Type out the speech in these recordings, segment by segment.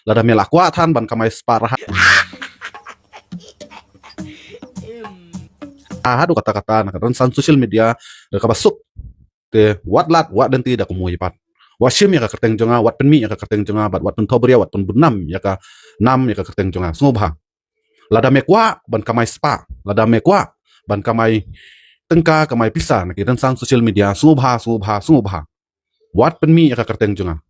lada melak kuatan ban kamai separahan hadu kata-kata nak rensan social media kabasuk te wat lat wat denti da kumui pat washim ya ka kerteng jonga wat penmi ya ka kerteng jonga bat wat pen tobria wat pen bunam ya ka nam ya ka kerteng jonga sungobha lada mekwa ban kamai spa lada mekwa ban kamai tengka kamai pisa nak rensan social media sungobha wat penmi ya ka kerteng jonga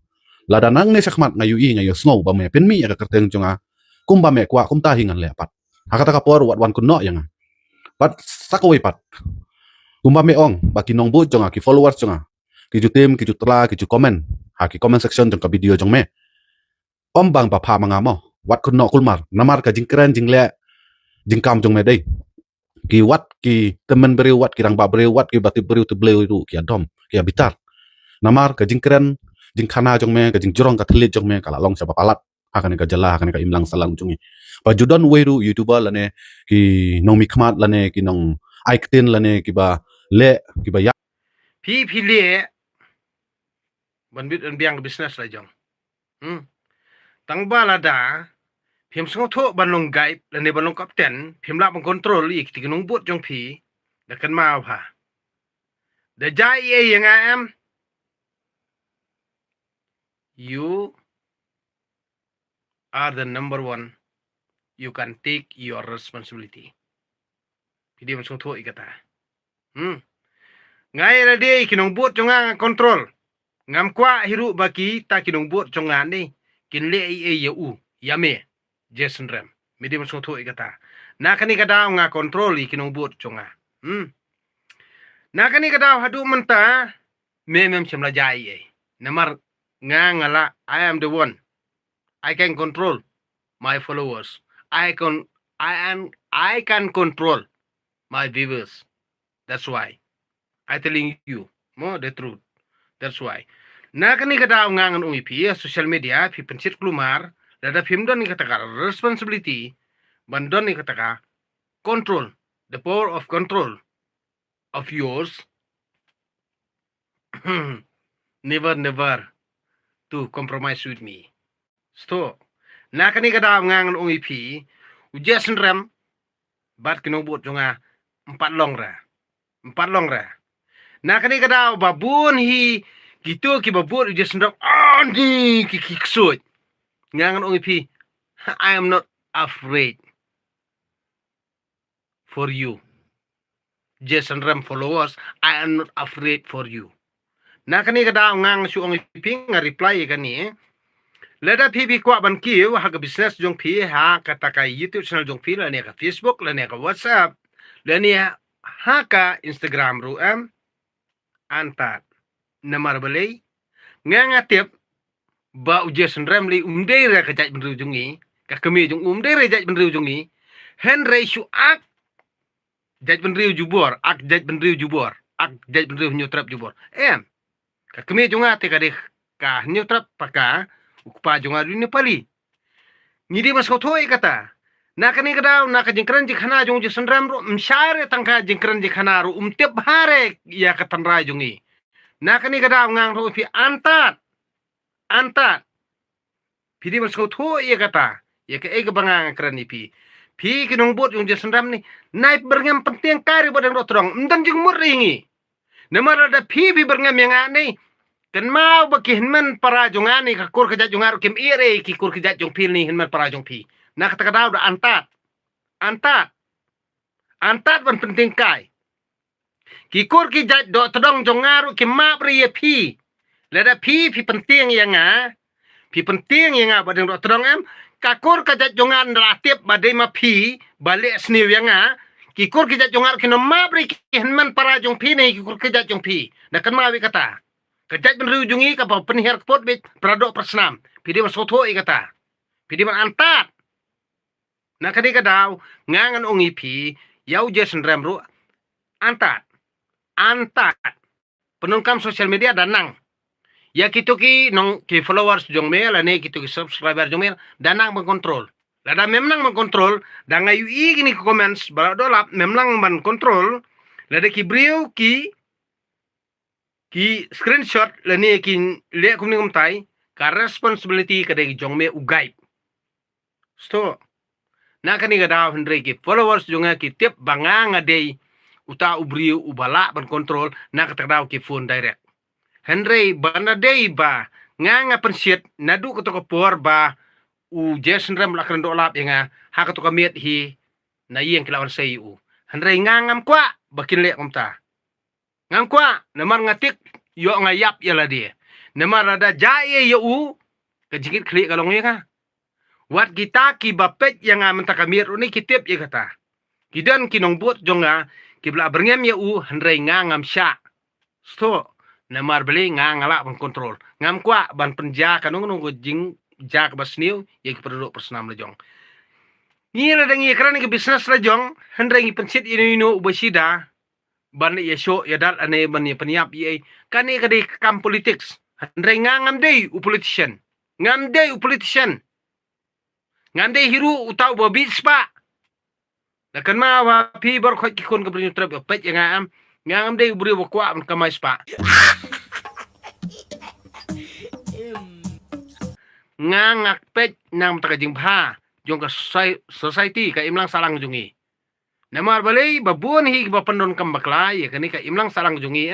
lada nang ne sakmat ngayu i ngayu snow ba me penmi ya ka kerteng jonga kumba mekwa kumta hingan lepat hakata kapor wat wan kunno yang pat sakoi pat kumba meong baki nong bu jonga ki followers jonga ki jutim ki jutla ki ju comment ha ki comment section jong ka video jong me om bang pa pha mangamo wat kun no kulmar namar ka jingkren jingle jingkam jong me dei ki wat ki temen beri wat ki rang ba beri wat ki bati beri tu bleu ru ki adom ki abitar namar ka jingkren jingkhana jong me ka jingjorong ka thlit jong me kala long sabab alat hakane ka jala hakane ka imlang salang jongi pa judon weru youtuber lane ki nong mikmat lane ki nong ktien lane ki ba le ki ba yaพี่เล่บันบิดอันเบียง business ละจงตั้งบ้าละดาพิมพ์สงโทบันลงไกด์และในบันลงกับเต็นพิมพ์รับบังคอนโทรลอีกที่กนงบุตรจงผีเด็กกันมาเอาผ่าเดี๋ยวใจเอยังไงyou are the number one you can take your responsibility พี่ดีมันสงโทอีกตาไงละเดียกินงบุตรจงงานคอนโทรลงามกว่าฮิรุบากีตากินงบุตรจงงานนี่กินเล่เอยอูยาเมเจสันแรมไม่ได้มันสงโทอีกตานาคันนี้ก็ดาวงาคอนโทรลอีกินงบุตรจงงานนาคันนี้ก็ดาวหาดูมันตาเมมชมละใจเอนามารงางละ I am the one I can control my followers I can control my viewers that's why I telling you more the truth. That's why. Nakani kata ngangan umi pi social media pi pencit kelumar dada film don ni kata responsibility bandon ni kata control the power of control of yours never to compromise with me. So nakani kata ngangan umi pi ujasan ram bat kinobot jonga empat long ra nakani kadao babun hi gitu ki babur je sendok ni ki kiksut ngangan ongi pi I am not afraid for you Jason Ram followers I am not afraid for you nakani kadao ngang su ongi pi nga reply kani leda pi bi kwa ban kiu ha ka business jong pi ha kata ka YouTube channel jong pi la ne ka Facebook la ne ka WhatsApp la ne ha ka Instagram ru antat namar balai ngangatip ba ujasan ramli umdere ka jaj benru jungi ka kemi jung umdere jaj benru jungi henry shu ak jaj benru jubor ak jaj benru jubor ak jaj benru nyutrap jubor ka kemi junga te ka de ka nyutrap paka ukpa junga ni pali ngidi mas ko thoi kata nakani kadau nak jingkran jikhana jong jasan ram ro mshare tangka jingkran jikhana ro umtep hare ya katan ra jungi nakani kadau ngang ro pi antat pidi mas ko tho ye kata ye ke eg bangang kran ni pi kinong bot jong jasan ram ni naik berngam penting kari bodang ro trong mdan jing mur ringi namara da pi berngam yang ani kan mau baki hinman para jongani ka kur kejat jongar kim ire ki kur kejat jong pil ni hinman para jong pi nak kata kadau da antat ban penting kai kikur ki jat do todong jongaru ki ma priye pi lada pi penting yang badeng do todong kakur ka jat jongan ratip badai ma pi balik sniu yang kikur ki jat jongaru ki no ma pri ki henman para jong pi ni kikur ki jat jong pi nak kan ma wi kata kejat ben riu jungi ka penihar pot bit pradok persnam pidi masotho i kata pidi man antat nakadi kadau ngangan ongi pi yau Jason Ramru antat penungkam sosial media danang ya kituki nong ki followers jong mel ane kituki subscriber jong mel danang mengkontrol lada memang mengkontrol dan ngayu i gini comments baladolap memang mengkontrol lada ki brio ki screenshot lani ki le kumni kumtai ka responsibility kadai jong me ugaib sto na kani ga daw Henry ki followers jonga ki tip banganga day uta ubri ubala ban control na ka daw ki phone direct Henry bana day ba nga pensiet nadu ko to por ba u Jason ram lakran do lap nga ha ka to miet hi na yeng kilawan say u Henry ngam kwa bakin le komta ngam kwa namar ngatik yo nga yap yala dia namar ada jaye yo u ka jingit kli kalong ye ka wat kita ki bapet yang amanta kamir uni kitip ye kata kidan kinong buat jonga kibla berngem ya u Henry ngam sya sto namar beli ngala ban kontrol ngam kwa ban penja kanung nung jing jak basniu ye penduduk personam le jong ni la dangi kran ke business le jong Henry ngi pensit ino ubasida ban ye show ya dal ane ban ye peniap ye kani kadi kam politics Henry ngam dei u politician ngam dei u politician ngam dei hiru utau bobi spa lakan ma wa pi bar khoi ki kon ke brinyu trap pet yang ngam dei buri wa kwa ka mai spa ngak pet nang taka jing pha jong ka society ka imlang salang jungi namar balai babun hi ba pandon kam bakla ye kani ka imlang salang jungi